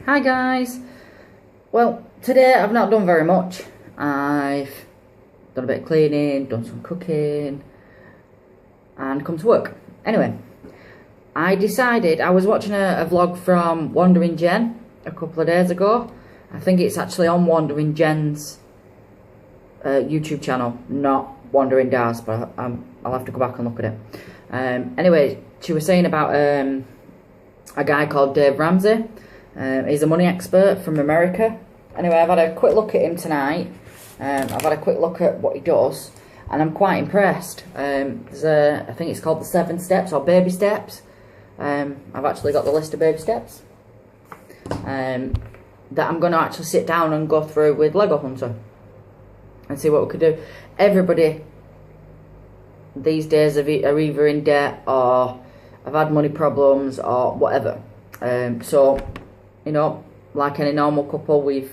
Hi guys. Well, today I've not done very much. I've done a bit of cleaning, done some cooking and come to work. Anyway, I decided, I was watching a vlog from Wandering Jen a couple of days ago. I think it's actually on Wandering Jen's YouTube channel, not Wandering Daz, but I'll have to go back and look at it. Anyway, she was saying about a guy called Dave Ramsey. He's a money expert from America. Anyway, I've had a quick look at him tonight. I've had a quick look at what he does, and I'm quite impressed. I think it's called the 7 steps or baby steps. I've actually got the list of baby steps that I'm going to actually sit down and go through with Lego Hunter and see what we could do. Everybody these days are either in debt or have had money problems or whatever. So, you know, like any normal couple, we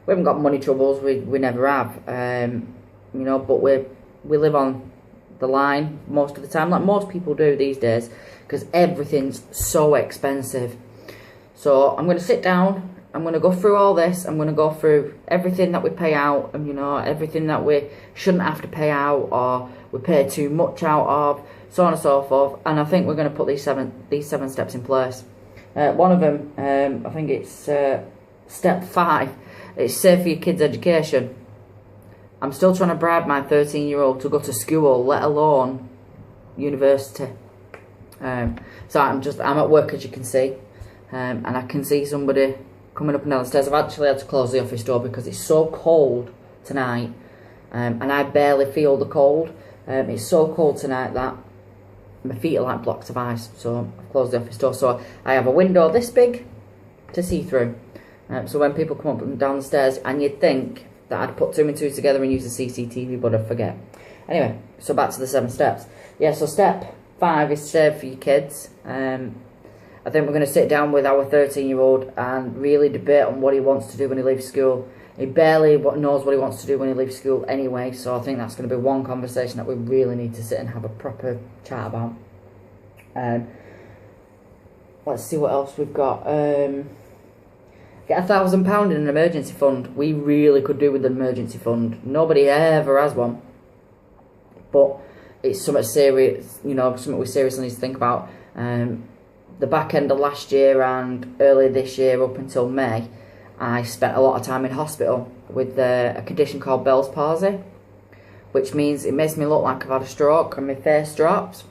haven't got money troubles. We never have. You know, but we live on the line most of the time, like most people do these days, because everything's so expensive. So I'm going to sit down. I'm going to go through all this. I'm going to go through everything that we pay out, and you know, everything that we shouldn't have to pay out or we pay too much out of, so on and so forth. And I think we're going to put these seven steps in place. One of them, I think it's step 5. It's save for your kids' education. I'm still trying to bribe my 13-year-old to go to school, let alone university. So I'm at work, as you can see, and I can see somebody coming up and down the stairs. I've actually had to close the office door because it's so cold tonight, and I barely feel the cold. It's so cold tonight that my feet are like blocks of ice, so I've closed the office door. So I have a window this big to see through. So when people come up and down the stairs, and you'd think that I'd put 2 and 2 together and use the CCTV, but I forget. Anyway, so back to the 7 steps. Yeah, so step 5 is save for your kids. I think we're going to sit down with our 13-year-old and really debate on what he wants to do when he leaves school. He barely knows what he wants to do when he leaves school anyway, so I think that's going to be one conversation that we really need to sit and have a proper chat about. Let's see what else we've got. Get £1,000 in an emergency fund. We really could do with an emergency fund. Nobody ever has one, but it's something serious. You know, something we seriously need to think about. The back end of last year and early this year, up until May, I spent a lot of time in hospital with a condition called Bell's palsy, which means it makes me look like I've had a stroke and my face drops.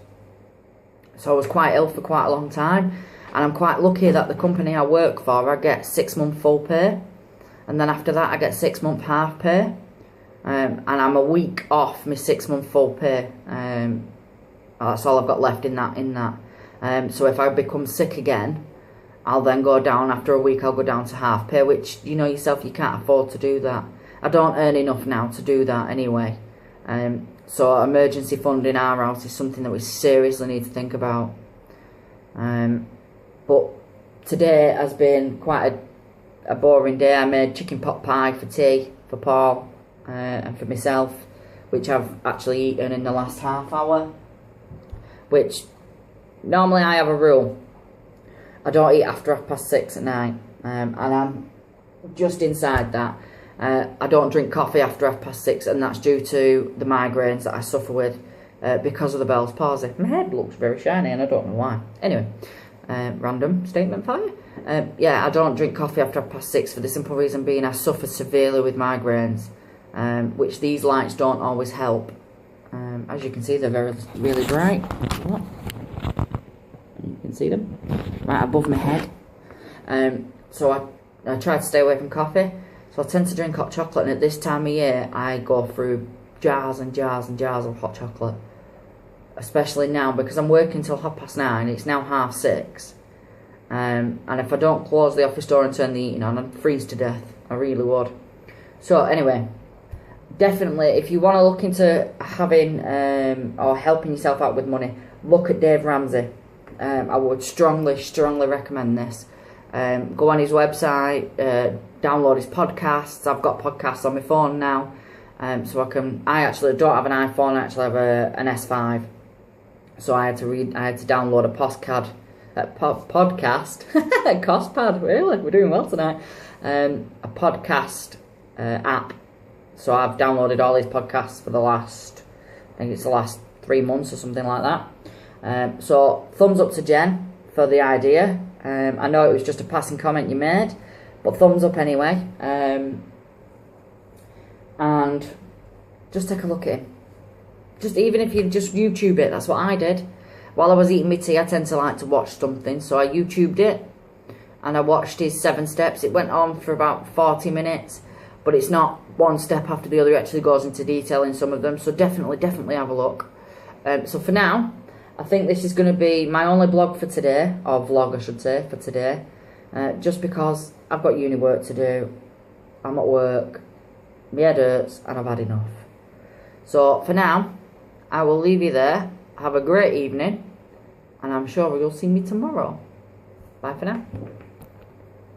So I was quite ill for quite a long time, and I'm quite lucky that the company I work for, I get 6-month full pay, and then after that I get 6-month half pay, and I'm a week off my 6-month full pay. That's all I've got left in that. So if I become sick again, I'll then go down, after a week I'll go down to half pay, which, you know yourself, you can't afford to do that. I don't earn enough now to do that anyway. So emergency fund in our house is something that we seriously need to think about. But today has been quite a boring day. I made chicken pot pie for tea for Paul and for myself, which I've actually eaten in the last half hour, which normally I have a rule. I don't eat after 6:30 at night, and I'm just inside that. I don't drink coffee after 6:30, and that's due to the migraines that I suffer with because of the Bell's palsy. My head looks very shiny, and I don't know why. Anyway, random statement for you. Yeah, I don't drink coffee after 6:30 for the simple reason being I suffer severely with migraines, which these lights don't always help. As you can see, they're really bright. What? You can see them right above my head. So I try to stay away from coffee. So I tend to drink hot chocolate, and at this time of year I go through jars and jars and jars of hot chocolate, especially now because I'm working till 9:30. It's now 6:30, and if I don't close the office door and turn the heating on, I'd freeze to death. I really would. So anyway, definitely if you want to look into having or helping yourself out with money, look at Dave Ramsey. I would strongly recommend this. Go on his website, download his podcasts. I've got podcasts on my phone now, so I actually don't have an iPhone. I actually have an S5, so I had to download podcast, Costpad, really, we're doing well tonight, a podcast app. So I've downloaded all these podcasts for the last 3 months or something like that. So thumbs up to Jen for the idea. I know it was just a passing comment you made, but thumbs up anyway. And just take a look at him. Just even if you just YouTube it, that's what I did. While I was eating my tea, I tend to like to watch something, so I YouTubed it. And I watched his 7 steps. It went on for about 40 minutes, but it's not one step after the other. It actually goes into detail in some of them, so definitely have a look. So for now, I think this is going to be my only blog for today, or vlog I should say, for today. Just because I've got uni work to do, I'm at work, my head hurts, and I've had enough. So for now, I will leave you there. Have a great evening, and I'm sure you'll see me tomorrow. Bye for now.